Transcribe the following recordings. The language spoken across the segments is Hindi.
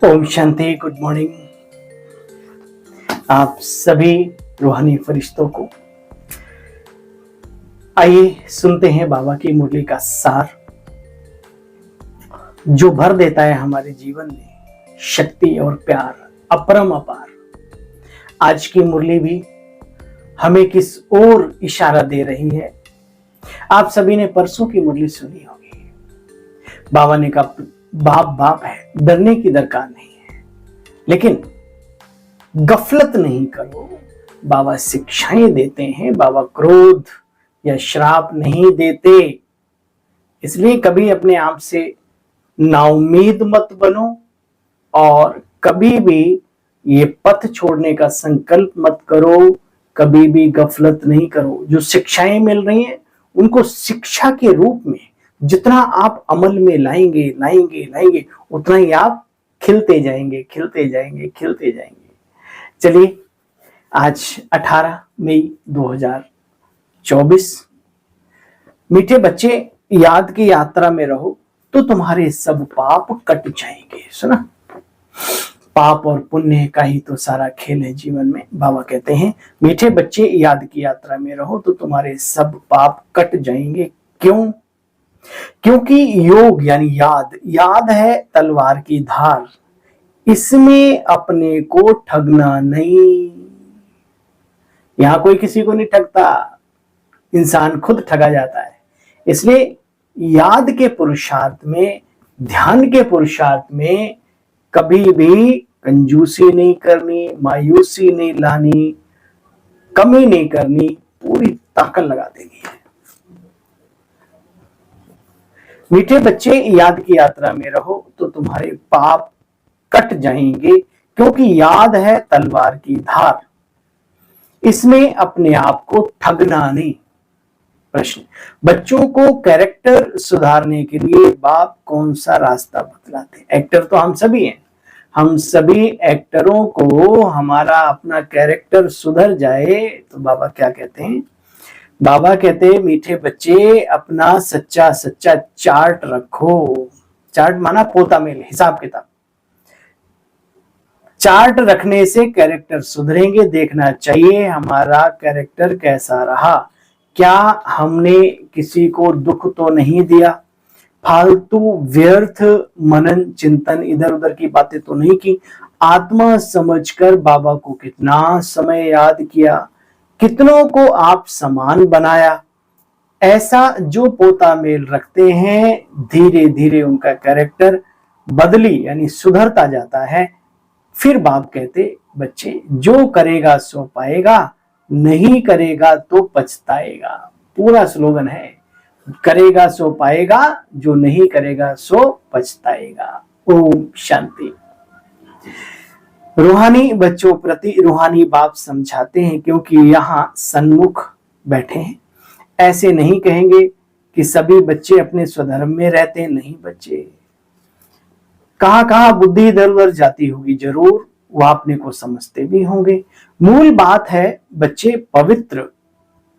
ओम शांति। गुड मॉर्निंग आप सभी रूहानी फरिश्तों को। आइए सुनते हैं बाबा की मुरली का सार, जो भर देता है हमारे जीवन में शक्ति और प्यार अपरम अपार। आज की मुरली भी हमें किस ओर इशारा दे रही है। आप सभी ने परसों की मुरली सुनी होगी। बाबा ने कहा बाप बाप है, डरने की दरकार नहीं है, लेकिन गफलत नहीं करो। बाबा शिक्षाएं देते हैं, बाबा क्रोध या श्राप नहीं देते। इसलिए कभी अपने आप से नाउम्मीद मत बनो और कभी भी ये पथ छोड़ने का संकल्प मत करो, कभी भी गफलत नहीं करो। जो शिक्षाएं मिल रही हैं उनको शिक्षा के रूप में जितना आप अमल में लाएंगे उतना ही आप खिलते जाएंगे। चलिए, आज 18 मई 2024। मीठे बच्चे, याद की यात्रा में रहो तो तुम्हारे सब पाप कट जाएंगे। सुना, पाप और पुण्य का ही तो सारा खेल है जीवन में। बाबा कहते हैं मीठे बच्चे, याद की यात्रा में रहो तो तुम्हारे सब पाप कट जाएंगे। क्यों? क्योंकि योग यानी याद है तलवार की धार, इसमें अपने को ठगना नहीं। यहां कोई किसी को नहीं ठगता, इंसान खुद ठगा जाता है। इसलिए याद के पुरुषार्थ में, ध्यान के पुरुषार्थ में कभी भी कंजूसी नहीं करनी, मायूसी नहीं लानी, कमी नहीं करनी, पूरी ताकत लगा देनी है। मीठे बच्चे, याद की यात्रा में रहो तो तुम्हारे पाप कट जाएंगे। क्योंकि याद है तलवार की धार, इसमें अपने आप को ठगना नहीं। प्रश्न, बच्चों को कैरेक्टर सुधारने के लिए बाप कौन सा रास्ता बतलाते? एक्टर तो हम सभी हैं। हम सभी एक्टरों को हमारा अपना कैरेक्टर सुधर जाए तो बाबा क्या कहते हैं? बाबा कहते हैं मीठे बच्चे, अपना सच्चा चार्ट रखो। चार्ट माना पोता मेल, हिसाब किताब। चार्ट रखने से कैरेक्टर सुधरेंगे। देखना चाहिए हमारा कैरेक्टर कैसा रहा। क्या हमने किसी को दुख तो नहीं दिया? फालतू व्यर्थ मनन चिंतन, इधर उधर की बातें तो नहीं की? आत्मा समझकर बाबा को कितना समय याद किया? कितनों को आप समान बनाया? ऐसा जो पोता मेल रखते हैं, धीरे धीरे उनका कैरेक्टर बदली यानी सुधरता जाता है। फिर बाप कहते बच्चे, जो करेगा सो पाएगा, नहीं करेगा तो पछताएगा। पूरा स्लोगन है, करेगा सो पाएगा, जो नहीं करेगा सो पछताएगा। ओम शांति। रूहानी बच्चों प्रति रूहानी बाप समझाते हैं, क्योंकि यहाँ सन्मुख बैठे हैं। ऐसे नहीं कहेंगे कि सभी बच्चे अपने स्वधर्म में रहते हैं। नहीं बच्चे, कहां कहां बुद्धि इधर उधर जाती होगी, जरूर वह अपने को समझते भी होंगे। मूल बात है बच्चे पवित्र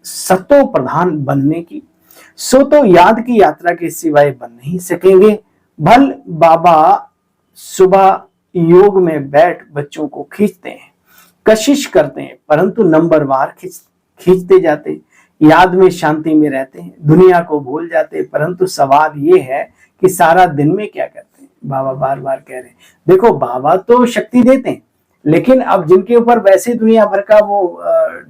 सतो प्रधान बनने की। सो तो याद की यात्रा के सिवाय बन नहीं सकेंगे। भल बाबा सुबह योग में बैठ बच्चों को खींचते हैं, कशिश करते हैं, परंतु नंबरवार खींचते जाते। याद में शांति में रहते हैं, दुनिया को भूल जाते। परंतु सवाल ये है कि सारा दिन में क्या करते हैं? बाबा बार बार कह रहे हैं, देखो बाबा तो शक्ति देते हैं, लेकिन अब जिनके ऊपर वैसे दुनिया भर का वो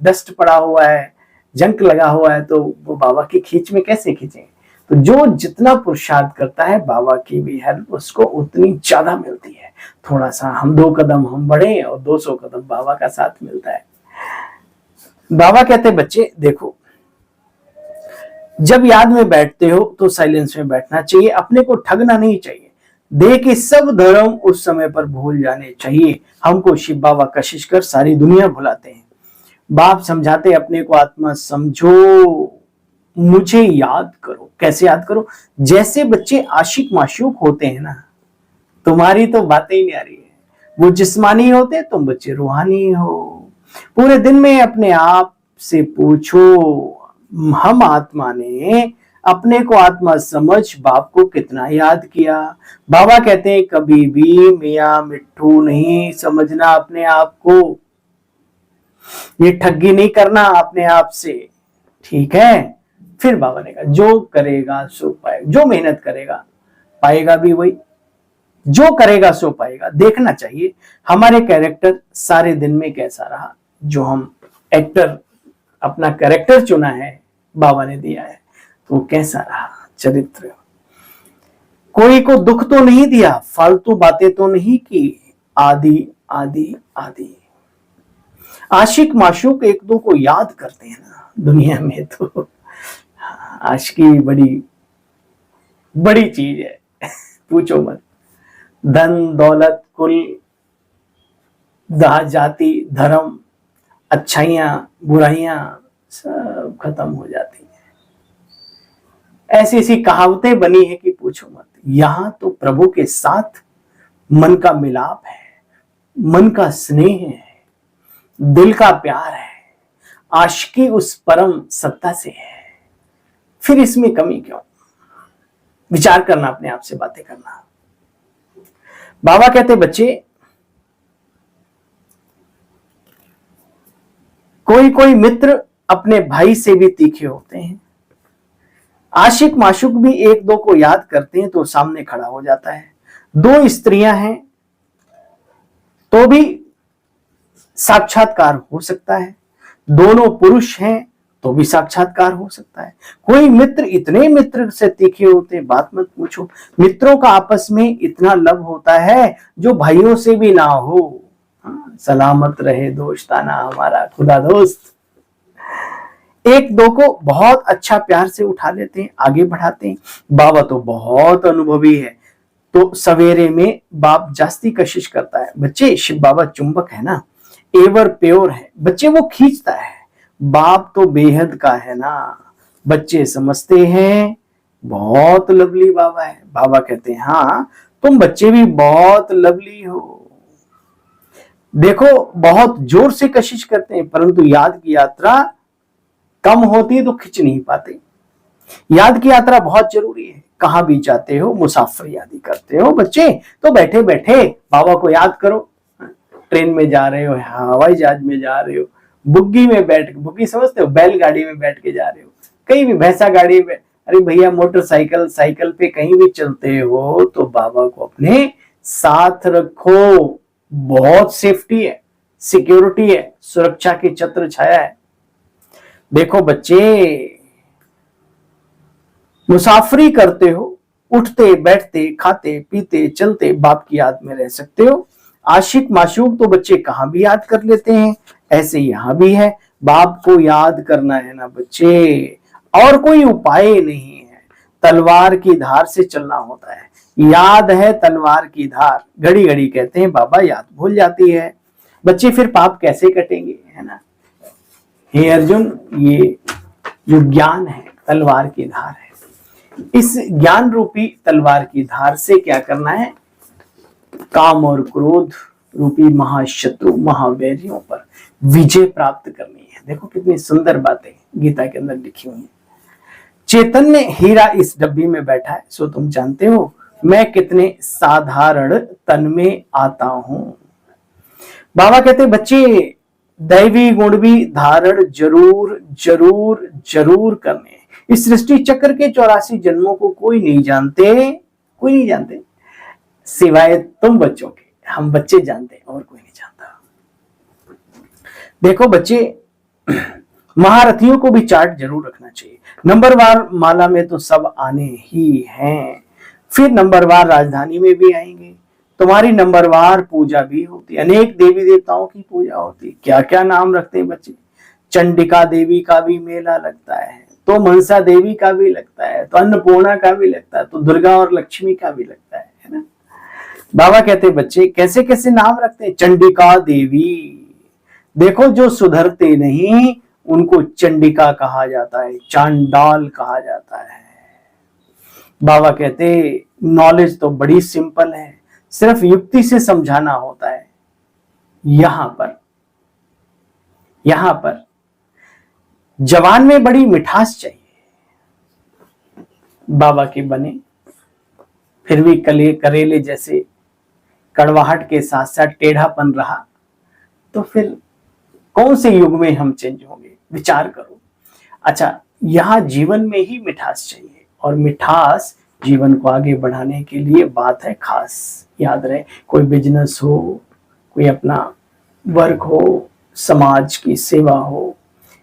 डस्ट पड़ा हुआ है, जंक लगा हुआ है, तो वो बाबा की खींच में कैसे खींचेंगे? तो जो जितना पुरुषार्थ करता है, बाबा की भी हेल्प उसको उतनी ज्यादा मिलती है। थोड़ा सा हम 2 कदम हम बढ़े और 200 कदम बाबा का साथ मिलता है। बाबा कहते बच्चे देखो, जब याद में बैठते हो तो साइलेंस में बैठना चाहिए, अपने को ठगना नहीं चाहिए। देह के सब धर्म उस समय पर भूल जाने चाहिए। हमको शिव बाबा कशिश कर सारी दुनिया भुलाते हैं। बाप समझाते अपने को आत्मा समझो, मुझे याद करो। कैसे याद करो? जैसे बच्चे आशिक माशूक होते हैं ना, तुम्हारी तो बातें ही नहीं आ रही है। वो जिस्मानी होते, तुम बच्चे रूहानी हो। पूरे दिन में अपने आप से पूछो, हम आत्मा ने अपने को आत्मा समझ बाप को कितना याद किया। बाबा कहते हैं कभी भी मियाँ मिट्ठू नहीं समझना अपने आप को, ये ठगी नहीं करना अपने आप से, ठीक है। फिर बाबा ने कहा जो करेगा सो पाएगा, जो मेहनत करेगा पाएगा भी वही, जो करेगा सो पाएगा। देखना चाहिए हमारे कैरेक्टर सारे दिन में कैसा रहा, जो हम एक्टर अपना कैरेक्टर चुना है बाबा ने दिया है तो कैसा रहा चरित्र। कोई को दुख तो नहीं दिया, फालतू बातें तो नहीं की, आदि आदि आदि। आशिक माशूक एक दो को याद करते हैं ना दुनिया में, तो आशिकी बड़ी बड़ी चीज है, पूछो मत। धन दौलत कुल जाति धर्म अच्छाइयां बुराइयां सब खत्म हो जाती हैं। ऐसी ऐसी कहावतें बनी है कि पूछो मत। यहां तो प्रभु के साथ मन का मिलाप है, मन का स्नेह है, दिल का प्यार है, आशिकी उस परम सत्ता से है, फिर इसमें कमी क्यों। विचार करना, अपने आप से बातें करना। बाबा कहते बच्चे कोई कोई मित्र अपने भाई से भी तीखे होते हैं, आशिक माशुक भी एक दो को याद करते हैं तो सामने खड़ा हो जाता है। दो स्त्रियां हैं तो भी साक्षात्कार हो सकता है, दोनों पुरुष हैं तो भी साक्षात्कार हो सकता है। कोई मित्र इतने मित्र से तीखे होते हैं बात मत पूछो। मित्रों का आपस में इतना लव होता है जो भाइयों से भी ना हो। सलामत रहे दोस्ताना हमारा खुदा दोस्त। एक दो को बहुत अच्छा प्यार से उठा लेते हैं, आगे बढ़ाते हैं। बाबा तो बहुत अनुभवी है तो सवेरे में बाप जास्ती कशिश करता है। बच्चे शिव बाबा चुंबक है ना, एवर प्योर है, बच्चे वो खींचता है। बाप तो बेहद का है ना, बच्चे समझते हैं बहुत लवली बाबा है। बाबा कहते हैं हाँ तुम बच्चे भी बहुत लवली हो। देखो बहुत जोर से कशिश करते हैं परंतु याद की यात्रा कम होती है तो खिंच नहीं पाते। याद की यात्रा बहुत जरूरी है। कहां भी जाते हो मुसाफिर यादी करते हो बच्चे तो बैठे बैठे बाबा को याद करो। ट्रेन में जा रहे हो, हवाई जहाज में जा रहे हो, बुग्गी में बैठ, बुग्गी समझते हो, बैलगाड़ी में बैठ के जा रहे हो, कहीं भी भैंसा गाड़ी में, अरे भैया मोटरसाइकिल साइकिल पे कहीं भी चलते हो तो बाबा को अपने साथ रखो। बहुत सेफ्टी है, सिक्योरिटी है, सुरक्षा की छत्र छाया है। देखो बच्चे मुसाफरी करते हो, उठते बैठते खाते पीते चलते बाप की याद में रह सकते हो। आशिक माशूक तो बच्चे कहां भी याद कर लेते हैं, ऐसे यहां भी है। बाप को याद करना है ना बच्चे, और कोई उपाय नहीं है। तलवार की धार से चलना होता है। याद है तलवार की धार, घड़ी घड़ी कहते हैं बाबा याद भूल जाती है। बच्चे फिर पाप कैसे कटेंगे, है ना। हे अर्जुन, ये जो ज्ञान है तलवार की धार है। इस ज्ञान रूपी तलवार की धार से क्या करना है, काम और क्रोध रूपी महाशत्रु महावैरियों पर विजय प्राप्त करनी है। देखो कितनी सुंदर बातें गीता के अंदर लिखी हुई है। चैतन्य हीरा इस डब्बी में बैठा है सो तुम जानते हो मैं कितने साधारण तन में आता हूं। बाबा कहते बच्चे दैवी गुण भी धारण जरूर जरूर जरूर करने। इस सृष्टि चक्र के 84 जन्मों को कोई नहीं जानते, कोई नहीं जानते सिवाय तुम बच्चों के। हम बच्चे जानते और कोई नहीं जानता। देखो बच्चे महारथियों को भी चार्ट जरूर रखना चाहिए। नंबरवार माला में तो सब आने ही हैं, फिर नंबरवार राजधानी में भी आएंगे। तुम्हारी नंबरवार पूजा भी होती है, अनेक देवी देवताओं की पूजा होती है। क्या क्या नाम रखते हैं बच्चे। चंडिका देवी का भी मेला लगता है, तो मनसा देवी का भी लगता है, तो अन्नपूर्णा का भी लगता है, तो दुर्गा और लक्ष्मी का भी लगता है ना। बाबा कहते बच्चे कैसे कैसे नाम रखते हैं। चंडिका देवी, देखो जो सुधरते नहीं उनको चंडिका कहा जाता है, चांडाल कहा जाता है। बाबा कहते नॉलेज तो बड़ी सिंपल है, सिर्फ युक्ति से समझाना होता है। यहां पर जवान में बड़ी मिठास चाहिए, बाबा के बने, फिर भी करेले जैसे कड़वाहट के साथ साथ टेढ़ापन रहा, तो फिर कौन से युग में हम चेंज होंगे? विचार करो। अच्छा, यहाँ जीवन में ही मिठास चाहिए, और मिठास जीवन को आगे बढ़ाने के लिए बात है खास। याद रहे, कोई बिजनेस हो, कोई अपना वर्क हो, समाज की सेवा हो,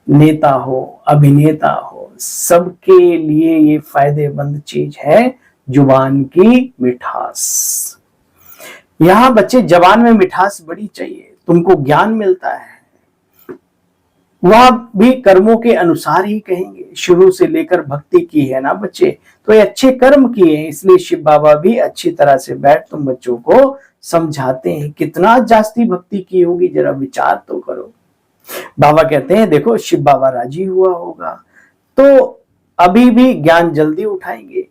नेता हो, अभिनेता हो, सबके लिए ये फायदेमंद चीज है जुबान की मिठास। यहाँ बच्चे जबान में मिठास बड़ी चाहिए, तुमको ज्ञान मिलता है, वह भी कर्मों के अनुसार ही कहेंगे। शुरू से लेकर भक्ति की है ना बच्चे, तो ये अच्छे कर्म किए हैं, इसलिए शिव बाबा भी अच्छी तरह से बैठ तुम बच्चों को समझाते हैं। कितना जास्ती भक्ति की होगी, जरा विचार तो करो। बाबा कहते हैं देखो, शिव बाबा राजी हुआ होगा तो अभी भी ज्ञान जल्दी उठाएंगे।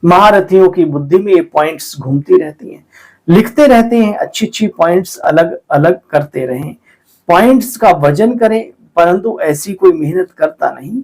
महारथियों की बुद्धि में ये पॉइंट्स घूमती रहती हैं, लिखते रहते हैं, अच्छी अच्छी पॉइंट्स अलग अलग करते रहें, पॉइंट्स का वजन करें, परंतु ऐसी कोई मेहनत करता नहीं।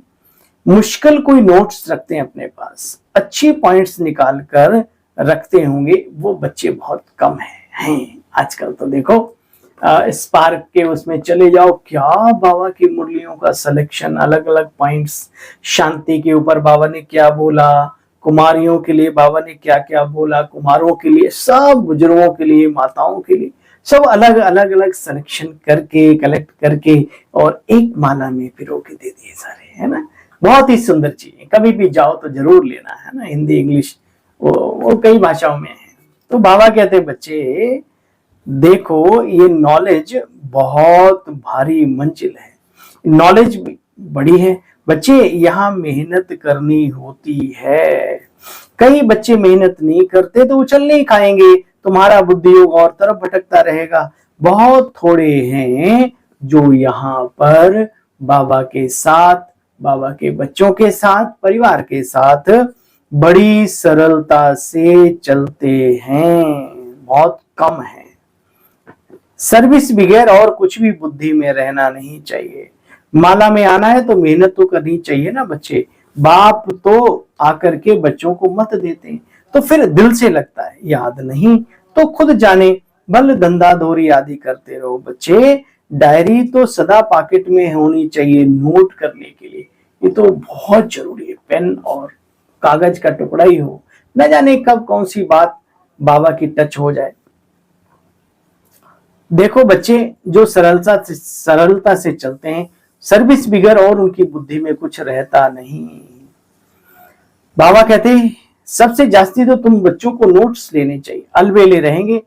मुश्किल कोई नोट्स रखते हैं अपने पास, अच्छी पॉइंट्स निकाल कर रखते होंगे, वो बच्चे बहुत कम हैं आजकल। तो देखो स्पार्क के उसमें चले जाओ, क्या बाबा की मुरलियों का सिलेक्शन, अलग अलग पॉइंट्स, शांति के ऊपर बाबा ने क्या बोला, कुमारियों के लिए बाबा ने क्या क्या बोला, कुमारों के लिए, सब बुजुर्गों के लिए, माताओं के लिए, सब अलग अलग अलग सिलेक्शन करके, कलेक्ट करके और एक माला में पिरो के दे दिए सारे, है ना। बहुत ही सुंदर चीज है, कभी भी जाओ तो जरूर लेना, है ना। हिंदी, इंग्लिश, वो कई भाषाओं में है। तो बाबा कहते बच्चे देखो, ये नॉलेज बहुत भारी मंजिल है, नॉलेज बड़ी है बच्चे, यहाँ मेहनत करनी होती है। कई बच्चे मेहनत नहीं करते तो उछल नहीं खाएंगे, तुम्हारा बुद्धि योग और तरफ भटकता रहेगा। बहुत थोड़े हैं जो यहाँ पर बाबा के साथ, बाबा के बच्चों के साथ, परिवार के साथ बड़ी सरलता से चलते हैं, बहुत कम है। सर्विस बगैर और कुछ भी बुद्धि में रहना नहीं चाहिए। माला में आना है तो मेहनत तो करनी चाहिए ना बच्चे। बाप तो आकर के बच्चों को मत देते हैं, तो फिर दिल से लगता है, याद नहीं तो खुद जाने, बल धंधा धोरी आदि करते रहो। बच्चे डायरी तो सदा पॉकेट में होनी चाहिए नोट करने के लिए, ये तो बहुत जरूरी है। पेन और कागज का टुकड़ा ही हो, न जाने कब कौन सी बात बाबा की टच हो जाए। देखो बच्चे जो सरलता से चलते हैं, सर्विस बिगर और उनकी बुद्धि में कुछ रहता नहीं। बाबा कहते हैं सबसे जास्ती तो तुम बच्चों को नोट्स लेने चाहिए, अलबेले रहेंगे,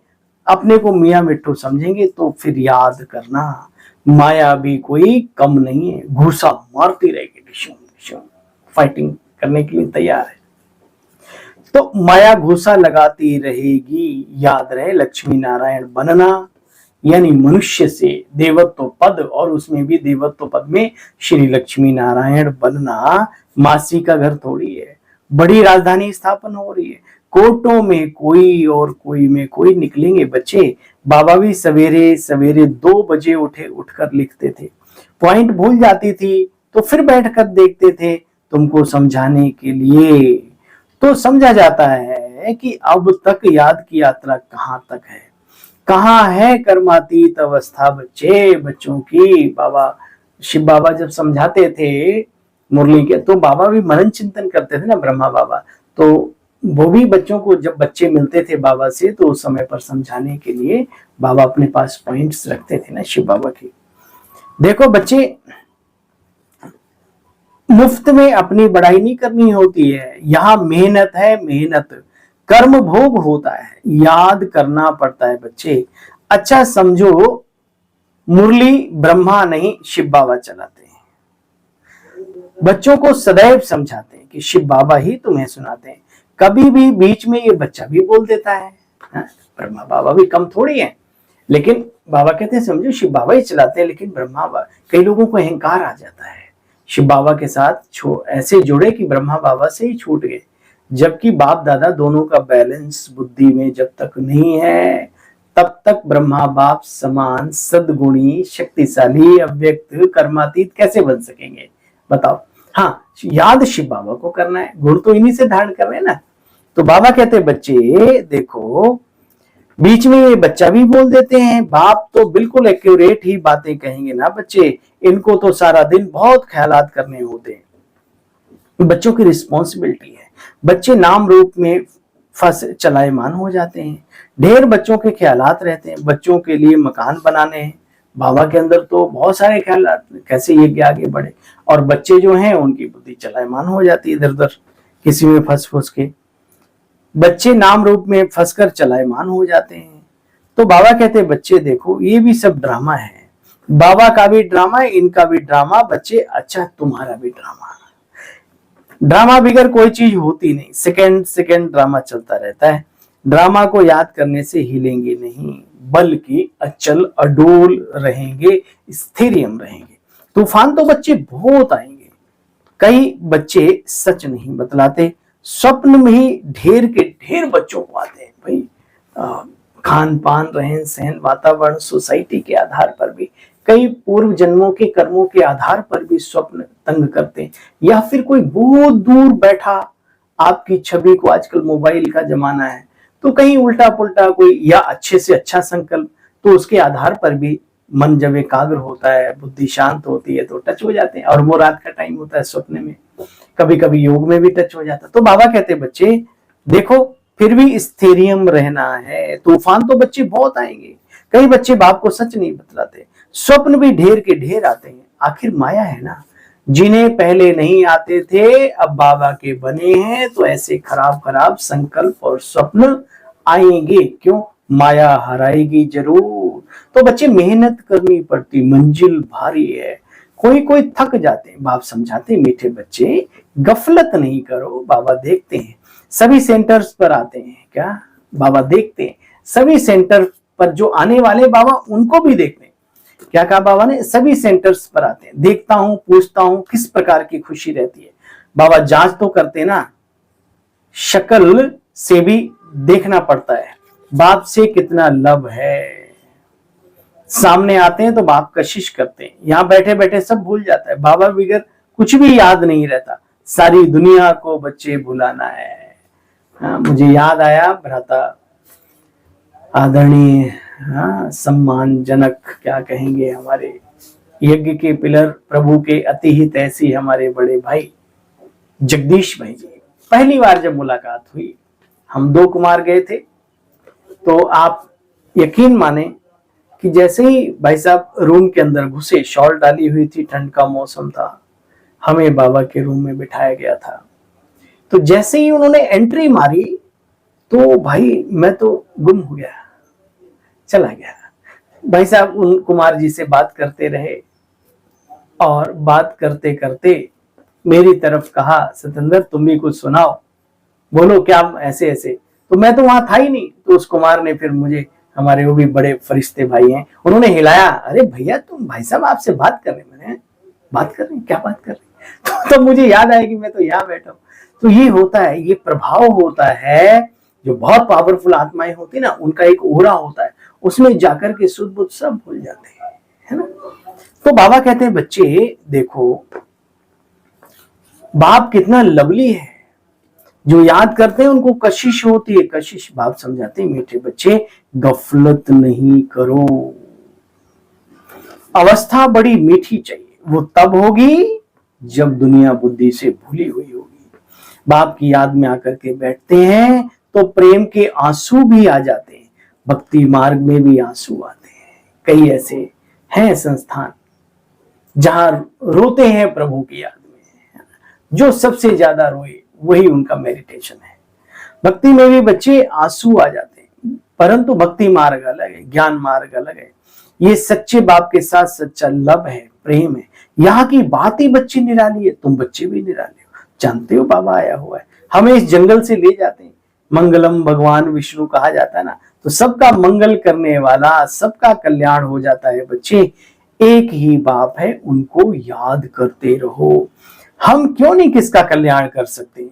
अपने को मियाँ मिट्टू समझेंगे तो फिर याद करना, माया भी कोई कम नहीं है, घूसा मारती रहेगी, फाइटिंग करने के लिए तैयार है। तो माया घूसा लगाती रहेगी, याद रहे लक्ष्मी नारायण बनना, यानी मनुष्य से देवत्व पद, और उसमें भी देवत्व पद में श्री लक्ष्मी नारायण बनना मासी का घर थोड़ी है, बड़ी राजधानी स्थापन हो रही है। कोर्टों में कोई और कोई में कोई निकलेंगे बच्चे। बाबा भी सवेरे सवेरे 2 बजे उठकर लिखते थे, पॉइंट भूल जाती थी तो फिर बैठकर देखते थे तुमको समझाने के लिए। तो समझा जाता है कि अब तक याद की यात्रा कहाँ तक है, कहाँ है कर्मातीत अवस्था बच्चे, बच्चों की। बाबा शिव बाबा जब समझाते थे मुरली के, तो बाबा भी मनन चिंतन करते थे ना, ब्रह्मा बाबा, तो वो भी बच्चों को जब बच्चे मिलते थे बाबा से तो उस समय पर समझाने के लिए बाबा अपने पास पॉइंट्स रखते थे ना शिव बाबा की। देखो बच्चे, मुफ्त में अपनी बड़ाई नहीं करनी होती है, यहाँ मेहनत है, मेहनत कर्म भोग होता है, याद करना पड़ता है बच्चे। अच्छा समझो, मुरली ब्रह्मा नहीं शिव बाबा चलाते हैं, बच्चों को सदैव समझाते हैं कि शिव बाबा ही तुम्हें सुनाते हैं। कभी भी बीच में ये बच्चा भी बोल देता है, ब्रह्मा बाबा भी कम थोड़ी है, लेकिन बाबा कहते हैं समझो शिव बाबा ही चलाते हैं, लेकिन ब्रह्मा बाबा, कई लोगों को अहंकार आ जाता है, शिव बाबा के साथ ऐसे जुड़े कि ब्रह्मा बाबा से ही छूट गए, जबकि बाप दादा दोनों का बैलेंस बुद्धि में जब तक नहीं है तब तक ब्रह्मा बाप समान सद्गुणी शक्तिशाली अव्यक्त कर्मातीत कैसे बन सकेंगे, बताओ। हाँ, याद शिव बाबा को करना है, गुण तो इन्हीं से धारण कर रहे हैं ना। तो बाबा कहते हैं बच्चे देखो, बीच में ये बच्चा भी बोल देते हैं, बाप तो बिल्कुल एक्यूरेट ही बातें कहेंगे ना बच्चे, इनको तो सारा दिन बहुत ख्यालात करने होते हैं। बच्चों की रिस्पॉन्सिबिलिटी है। बच्चे नाम रूप में फंस चलायमान हो जाते हैं, ढेर बच्चों के ख्यालात रहते हैं, बच्चों के लिए मकान बनाने हैं। बाबा के अंदर तो बहुत सारे ख्यालात, कैसे ये आगे बढ़े, और बच्चे जो हैं उनकी बुद्धि चलायमान हो जाती है इधर उधर किसी में फंस फंस के। बच्चे नाम रूप में फंसकर चलायमान हो जाते हैं। तो बाबा कहते हैं बच्चे देखो, ये भी सब ड्रामा है, बाबा का भी ड्रामा है, इनका भी ड्रामा। बच्चे अच्छा, तुम्हारा भी ड्रामा। ड्रामा बगैर कोई चीज होती नहीं, सेकंड सेकंड ड्रामा चलता रहता है। ड्रामा को याद करने से हिलेंगे नहीं, बल्कि अचल अडोल रहेंगे, स्थिरियम रहेंगे। तूफान तो बच्चे बहुत आएंगे। कई बच्चे सच नहीं बतलाते, स्वप्न में ही ढेर के ढेर बच्चों को आते हैं भाई। खान पान, रहन सहन, वातावरण, सोसाइटी के आधार पर भी, कई पूर्व जन्मों के कर्मों के आधार पर भी स्वप्न तंग करते हैं, या फिर कोई बहुत दूर बैठा आपकी छवि को, आजकल मोबाइल का जमाना है तो कहीं उल्टा पुल्टा कोई या अच्छे से अच्छा संकल्प, तो उसके आधार पर भी मन जब एकाग्र होता है, बुद्धि शांत होती है तो टच हो जाते हैं। और वो रात का टाइम होता है, स्वप्न में कभी कभी योग में भी टच हो जाता है। तो बाबा कहते हैं बच्चे देखो, फिर भी स्थैर्यम रहना है। तूफान तो बच्चे बहुत आएंगे, कई बच्चे बाप को सच नहीं बतलाते, स्वप्न भी ढेर के ढेर आते हैं। आखिर माया है ना, जिन्हें पहले नहीं आते थे अब बाबा के बने हैं, तो ऐसे खराब खराब संकल्प और स्वप्न आएंगे। क्यों? माया हराएगी जरूर। तो बच्चे मेहनत करनी पड़ती, मंजिल भारी है। कोई कोई थक जाते हैं, बाप समझाते मीठे बच्चे गफलत नहीं करो, बाबा देखते हैं। सभी सेंटर्स पर आते हैं क्या? बाबा देखते हैं। सभी सेंटर पर जो आने वाले बाबा उनको भी देखते हैं। क्या कहा बाबा ने? सभी सेंटर्स पर आते हैं, देखता हूं, पूछता हूं किस प्रकार की खुशी रहती है। बाबा जांच तो करते हैं ना, शक्ल से भी देखना पड़ता है बाप से कितना लव है। सामने आते हैं तो बाप कशिश करते हैं, यहां बैठे बैठे सब भूल जाता है, बाबा बगैर कुछ भी याद नहीं रहता। सारी दुनिया को बच्चे भुलाना है। मुझे याद आया भ्राता आदरणीय, सम्मानजनक क्या कहेंगे, हमारे यज्ञ के पिलर, प्रभु के अति हित ऐसी हमारे बड़े भाई जगदीश भाई जी। पहली बार जब मुलाकात हुई, हम 2 कुमार गए थे, तो आप यकीन माने कि जैसे ही भाई साहब रूम के अंदर घुसे, शॉल डाली हुई थी, ठंड का मौसम था, हमें बाबा के रूम में बिठाया गया था। तो जैसे ही उन्होंने एंट्री मारी तो भाई मैं तो गुम हो गया, चला गया। भाई साहब उन कुमार जी से बात करते रहे, और बात करते करते मेरी तरफ कहा, सतेंद्र तुम भी कुछ सुनाओ, बोलो क्या ऐसे ऐसे। तो मैं तो वहां था ही नहीं। तो उस कुमार ने फिर मुझे, हमारे वो भी बड़े फरिश्ते भाई हैं, उन्होंने हिलाया, अरे भैया तुम, भाई साहब आपसे बात कर रहे हैं। मैंने बात कर रहे हैं, क्या बात कर रहे हैं? तो मुझे याद आया कि मैं तो यहाँ बैठा हूँ। तो ये होता है, ये प्रभाव होता है, जो बहुत पावरफुल आत्माएं होती है ना, उनका एक ओरा होता है, उसमें जाकर के शुद्ध बुद्ध सब भूल जाते हैं, है ना। तो बाबा कहते हैं बच्चे देखो, बाप कितना लवली है, जो याद करते हैं उनको कशिश होती है। कशिश बाप समझाते हैं मीठे बच्चे, गफलत नहीं करो। अवस्था बड़ी मीठी चाहिए, वो तब होगी जब दुनिया बुद्धि से भूली हुई होगी। बाप की याद में आकर के बैठते हैं तो प्रेम के आंसू भी आ जाते हैं, भक्ति मार्ग में भी आंसू आते हैं। कई ऐसे हैं संस्थान जहां रोते हैं प्रभु की याद में, जो सबसे ज्यादा रोए वही उनका मेडिटेशन है। भक्ति में भी बच्चे आंसू आ जाते हैं, परंतु भक्ति मार्ग अलग है, ज्ञान मार्ग अलग है। ये सच्चे बाप के साथ सच्चा लव है, प्रेम है। यहाँ की बात ही बच्चे निराली है, तुम बच्चे भी निराले हो। जानते हो बाबा आया हुआ है, हमें इस जंगल से ले जाते हैं। मंगलम भगवान विष्णु कहा जाता है ना, तो सबका मंगल करने वाला, सबका कल्याण हो जाता है बच्चे। एक ही बाप है, उनको याद करते रहो। हम क्यों नहीं किसका कल्याण कर सकते?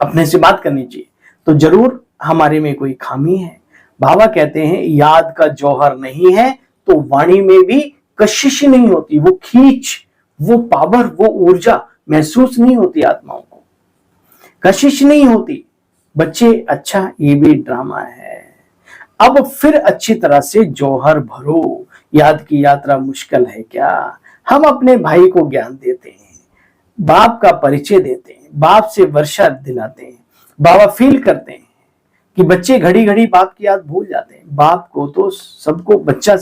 अपने से बात करनी चाहिए। तो जरूर हमारे में कोई खामी है। बाबा कहते हैं याद का जौहर नहीं है तो वाणी में भी कशिश नहीं होती, वो खींच वो पावर, वो ऊर्जा महसूस नहीं होती आत्माओं को, कशिश नहीं होती। बच्चे अच्छा ये भी ड्रामा है, अब फिर अच्छी तरह से जौहर भरो, याद की यात्रा मुश्किल है क्या। हम अपने भाई को ज्ञान देते हैं, बाप का परिचय देते हैं, बाप से वर्षा दिलाते हैं, बाबा फील करते हैं कि बच्चे घड़ी घड़ी बाप की याद भूल जाते हैं। बाप को तो सबको बच्चा,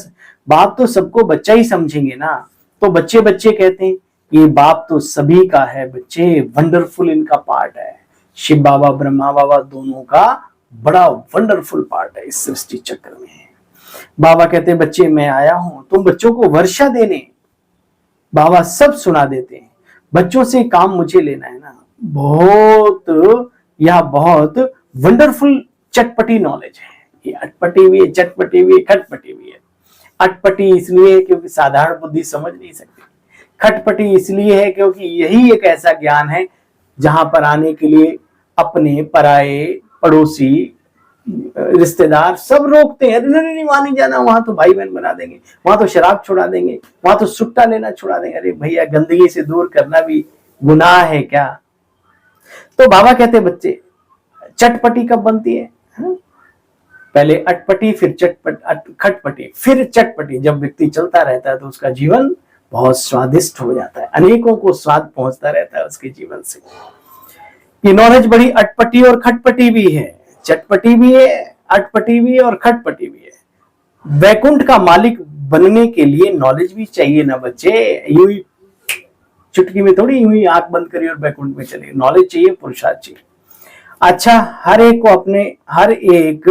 बाप तो सबको बच्चा ही समझेंगे ना, तो बच्चे बच्चे कहते हैं ये बाप तो सभी का है बच्चे, वंडरफुल इनका पार्ट है। शिव बाबा ब्रह्मा बाबा दोनों का बड़ा वंडरफुल पार्ट है इस सृष्टि चक्र में। बाबा कहते हैं बच्चे मैं आया हूं तुम बच्चों को वर्षा देने। बाबा सब सुना देते हैं, बच्चों से काम मुझे लेना है ना। बहुत यह बहुत वंडरफुल चटपटी नॉलेज है, ये अटपटी भी है, चटपटी भी है, खटपटी भी है। अटपटी इसलिए क्योंकि साधारण बुद्धि समझ नहीं सकती, खटपटी इसलिए है क्योंकि यही एक ऐसा ज्ञान है जहां पर आने के लिए अपने पराये पड़ोसी रिश्तेदार सब रोकते हैं, नहीं वहां नहीं जाना, वहां तो भाई बहन बना देंगे, वहां तो शराब छुड़ा देंगे, वहां तो सुट्टा लेना छुड़ा देंगे। अरे भैया गंदगी से दूर करना भी गुनाह है क्या। तो बाबा कहते बच्चे चटपटी कब बनती है, पहले अटपटी फिर खटपटी फिर चटपटी। जब व्यक्ति चलता रहता है तो उसका जीवन बहुत स्वादिष्ट हो जाता है, अनेकों को स्वाद पहुंचता रहता है उसके जीवन से। ये नॉलेज बड़ी अटपटी और खटपटी भी है, चटपटी भी है, अटपटी भी है और खटपटी भी है। वैकुंठ का मालिक बनने के लिए नॉलेज भी चाहिए ना बच्चे, यूं ही चुटकी में थोड़ी यूं ही आंख बंद करिए और वैकुंठ में चलिए, नॉलेज चाहिए, पुरुषार्थ चाहिए। अच्छा, हर एक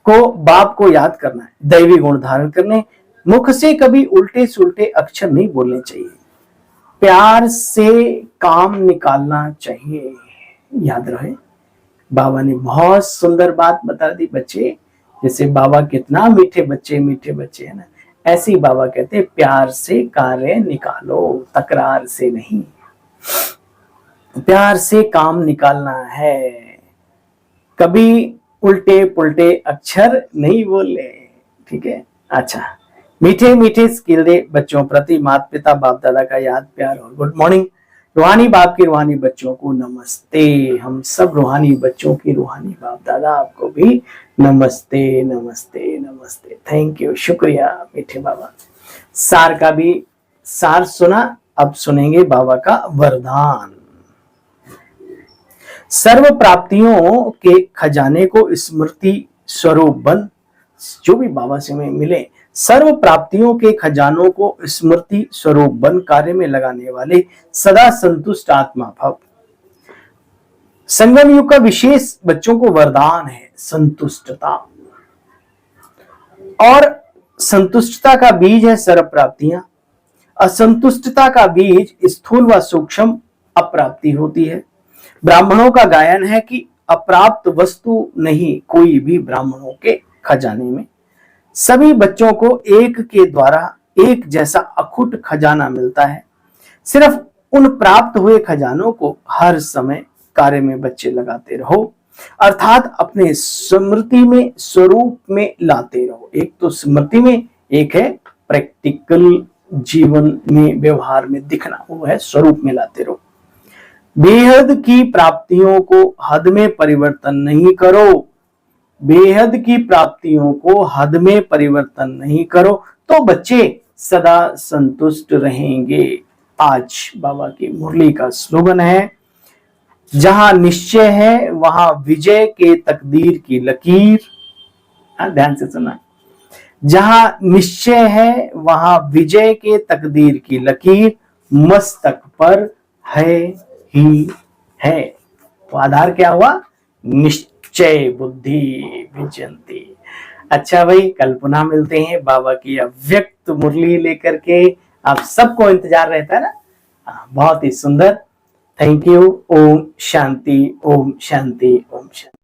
को बाप को याद करना है, दैवी गुण धारण करने, मुख से कभी उल्टे सुलटे अक्षर नहीं बोलने चाहिए, प्यार से काम निकालना चाहिए। याद रहे, बाबा ने बहुत सुंदर बात बता दी बच्चे। जैसे बाबा कितना मीठे बच्चे है ना, ऐसे ही बाबा कहते हैं प्यार से कार्य निकालो, तकरार से नहीं। प्यार से काम निकालना है, कभी उल्टे पुल्टे अक्षर नहीं बोले, ठीक है। अच्छा, मीठे मीठे स्किल दे बच्चों प्रति, माता पिता बाप दादा का याद प्यार और गुड मॉर्निंग। रूहानी बाप के रूहानी बच्चों को नमस्ते। हम सब रूहानी बच्चों की रूहानी बाप दादा आपको भी नमस्ते नमस्ते नमस्ते। थैंक यू, शुक्रिया मीठे बाबा। सार का भी सार सुना, अब सुनेंगे बाबा का वरदान। सर्व प्राप्तियों के खजाने को स्मृति स्वरूप बन, जो भी बाबा से में मिले सर्व प्राप्तियों के खजानों को स्मृति स्वरूप बन कार्य में लगाने वाले सदा संतुष्ट आत्मा भव। संगम युग का विशेष बच्चों को वरदान है संतुष्टता, और संतुष्टता का बीज है सर्व प्राप्तियां, असंतुष्टता का बीज स्थूल व सूक्ष्म अप्राप्ति होती है। ब्राह्मणों का गायन है कि अप्राप्त वस्तु नहीं कोई भी ब्राह्मणों के खजाने में। सभी बच्चों को एक के द्वारा एक जैसा अखुट खजाना मिलता है। सिर्फ उन प्राप्त हुए खजानों को हर समय कार्य में बच्चे लगाते रहो, अर्थात अपने स्मृति में स्वरूप में लाते रहो। एक तो स्मृति में, एक है प्रैक्टिकल जीवन में व्यवहार में दिखना, वो है स्वरूप में लाते रहो। बेहद की प्राप्तियों को हद में परिवर्तन नहीं करो, बेहद की प्राप्तियों को हद में परिवर्तन नहीं करो तो बच्चे सदा संतुष्ट रहेंगे। आज बाबा की मुरली का स्लोगन है, जहां निश्चय है वहां विजय के तकदीर की लकीर। ध्यान से सुना, जहां निश्चय है वहां विजय के तकदीर की लकीर मस्तक पर है ही है। तो आधार क्या हुआ, निश्चय बुद्धि विजयंती। अच्छा भाई, कल पुनः मिलते हैं बाबा की अव्यक्त मुरली लेकर के। आप सबको इंतजार रहता है ना, बहुत ही सुंदर। Thank you. ओम शांति, ओम शांति, ओम शांति।